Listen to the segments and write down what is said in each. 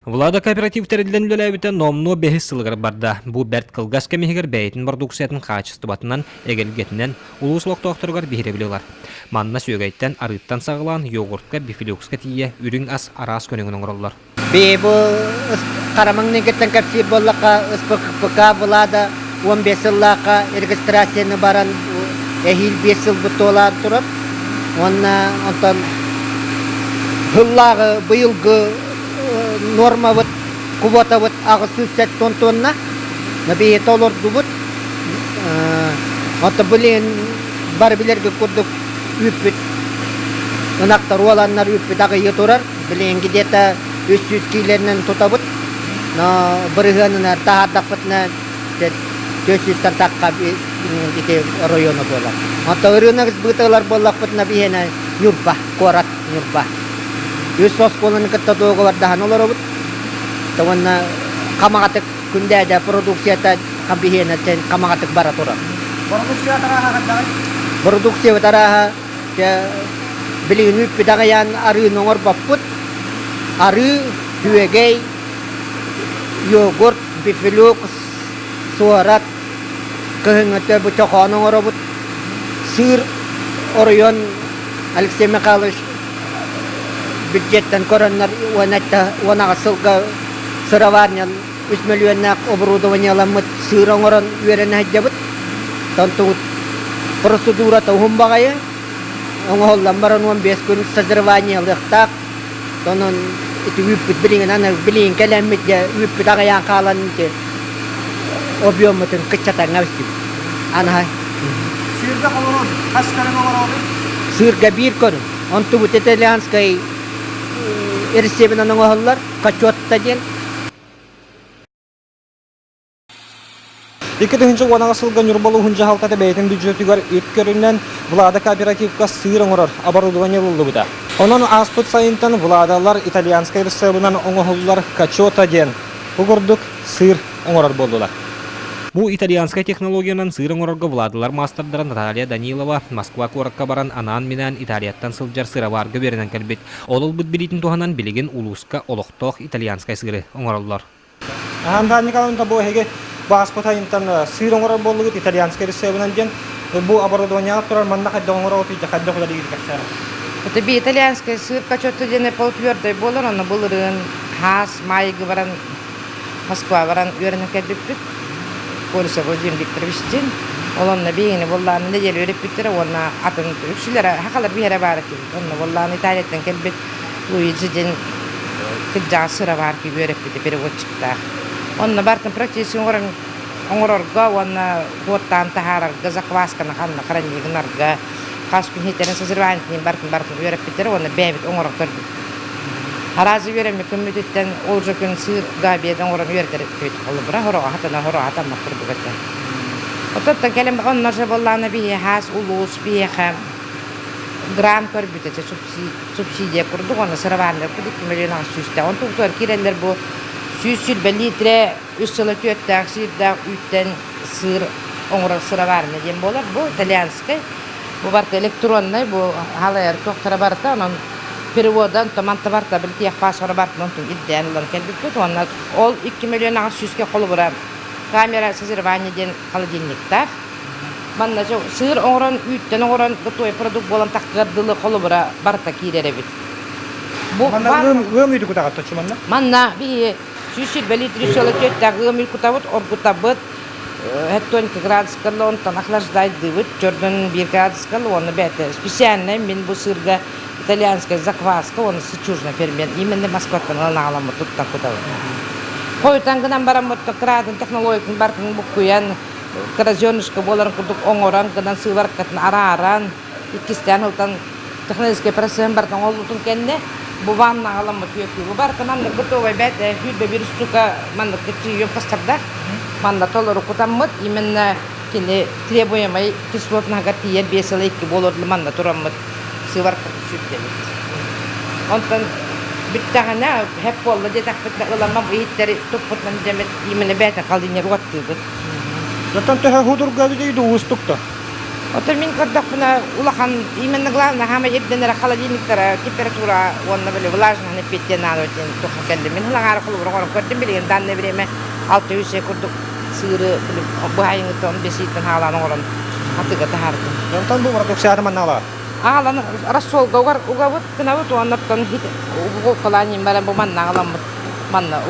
Влада кооперативтерден үлеләбітен номну бехис сылғыр барда. Бу бәрт кылгас кемегер бәйтін продукциятын качествоватынан эгелгетінен улуслық тоқтырғар бихире білілар. Манна сөйгәйттен арыттан сағылан йогуртка бифилюкска тие үрің ас арас көнігін оңырылар. Бейбі қарамаңнен кеттен кәпсир боллаққа СПК Влада 15 жыллаққа регистрацияны баран әхил 5 жыл бұттолар тұрып, онтан ғыллағы бұйылғы норма вот квота вот агысыз тонна на бие толор дубут ата билен бар билерге курдук үппүт ынактар оланнар үппүт ага йотурар билен где-то 300 килернен тутабыт на бырыгынына таадакпытна 400 тантакка ите районы бола ата ырынагыз быталар боллакпытна биена юрба корат юрба Yusuf sekolahnya kita doa wardahan olor robot, tawana kamagatek kundi ada produksi ada kabihin ada kamagatek baratora. Produksi ataraha kadang? Produksi ataraha ya beli ini pidangan ari nongor baput, ari duegai yogurt bifiluk suarat kehengatnya bocah nongor robot, sir Orion Alexei Mikhailovich budget dan koronner wana kasulga sarawarnya 1 milyon nak оборудование ламыт сыраңоран үйренә җабыт танту процедура та humбагая оңгол ламбаран 15 күн созревание лыктак тонон ити үппит билingen ана билин келемит я үппит агаян калан те объемытын кычата ngавсти ана Sirda kalorun, kaskare kalorun. сырга бир көн онту бут итальянской Ирсебин анаңалар качотта ден. Иккетинче уанага сылган юрбалу хунжа халтата бәйтен бюджетигар өткөрүннән Влада кооперативка сыр оңорор оборудование булды бута. Онон аспыт сайынтан Владалар итальянская рецебынан оңоһуллар качота ден. Угурдук сыр оңорор болдулар. Бу итальянская технологиянан сыр оңорорго Владалар мастerdары Наталья Данилова Москва коракка баран анан менен Италияттан сылжар сыраварга беренен келбит. Олол бут билитин туханан билеген улуска олохтох итальянская сыры оңороллор. Анда Николаевна бу хеге баспыта интан сыр оңорор болдугут итальянская рецебынан ден бу оборудование турар манда кадда оңорор ти кадда куда дигит качара. Это би итальянская сыр качотта дене полутвердый болор, аны булырын хас майгы баран Москва баран үйренен келбит. Полиса Владимир Викторович ден, олонна бейini болланы неделе өреп биттер, онна атын үксүлөр хакалар биере бар экен. Онна болланы Италияттан келбит, Луиджи ден кыджа сыра бар ки өреп битти переводчикта. Онна бартын практически оңорорго, онна готтан тахарарга заквасканы ханна каранигынарга, каскүн хетерин созреваниятин бартын өреп биттер, онна бэбит оңорор көрбүт. Аразы верем көмүтүттен ол жокун сыр габияден орон үйрөтөр көйт болду бара хорога хатана макурдугата. Оттан келем онножа болланы бие хас улус бие хам гран көрбүтө субсидия курду оны сыраварлар кудик миллион сүстө. Он туктор кирелер бу сүсүл литре үсөлө төттаксирда үттен сыр оңрол сыраварны дем болор. Бу итальянский, бу барта электронный, бу халайар токтора барта, анан переводан таманта барта билтиях паспорт бартын онтун иддянлар келбит онна ол 2 миллион сүзге колу бара камера созревание ден холодильниктар манна жо сыр оңрон үттен оңрон готовый продукт болан таккырдылы колу бара барта киреребит бу Гымыйды кутага точманна. манна би сүсүл белитри соло төттө гымыл кутабыт оргутабыт 12 градуска онтан охлаждайды жордон 1 градуска оны бете специально мен бу сырга итальянская закваска, он сычужный фермент, именно Москва-то налагала вот тут так куда. Хой танган барам вот краден технологик баркин букуян, кразёнышка болар кудук оңоран, кадан сываркат араран, и кистян утан технический процесс баркан олутун кенне, буван нагалам вот ёки. Бубарка манна готовый бет, хюбе вирусука манна кичи ём кастарда, манна толору кутаммыт, именно кине требуемый кислотный агатия бесалейки болор манна тураммыт. Сыварка сүттебит. Онтан биттагана хеп болду де такпытна ыламам ыйттери туппутнан демет имени бета калдыне руаттыбыт. Жаттан төһө худурга дейди устукта. Oto min koddak buna ulakan imенно главное хама ебденера холодильниктера температура онна биле влажно питье надо тен тоха келде мен лагар кылып орон көрдүм билген данне время 600 секундук сыры биле баайын тон беситен халаны орон атыга тахарды. Jontan bu produksiyada manala. Алан рассол гаугар угавут кынавут оннаттан хит угу каланин баран бу манна алам манна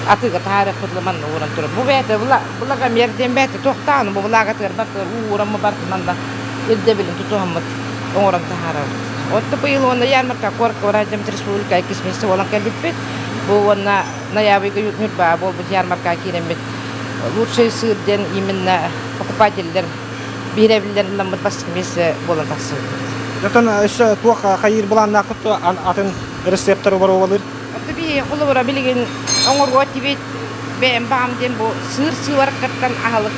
атыга тахары кытлы манна орон туруп. Бу бете була камерден бете токтан бу булага тырбак урам бар манда илде билин тутуаммат орон тахары. Отто быйыл онна ярмарка корка Радиом Республика кисмесе olan келбит. Бу онна ноябрьга ютнурба бол бу ярмарка кирембит. Лучший сырден именно покупательдер биревлер ламбат басмесе болан таксы. Jontan şu tuaq hayır bulan naqıt atın reseptörü var olur. Отто би кулубара билген оңорго тибет бем бамден бу сыр сывар каттан ахалык.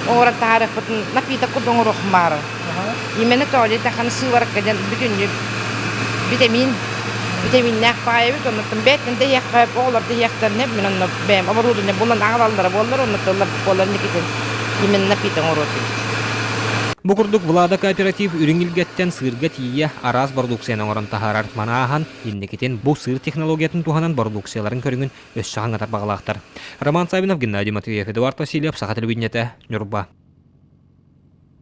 Ора тарих бутун напита кудоңор хмара. Именно толи тахан сывар каден бүтүн vitamin nak payı onu tembeten de yak olar de yaktan ne bilen bem abarudu ne bulan ağalanlara bollar onu tollar bollar nikiten imen napita ngoroti. Bukurduk Vlada Kooperativ üringilgetten sırga tiye araz produksiyana oran taharar manahan innikiten bu sır teknologiyatın tuhanan produksiyaların körüngün öz şahın atar bağlaqtar. Roman Sabinov, Gennadiy Matveyev, Eduard Vasilyev, Saha Televideniyete, Nurba.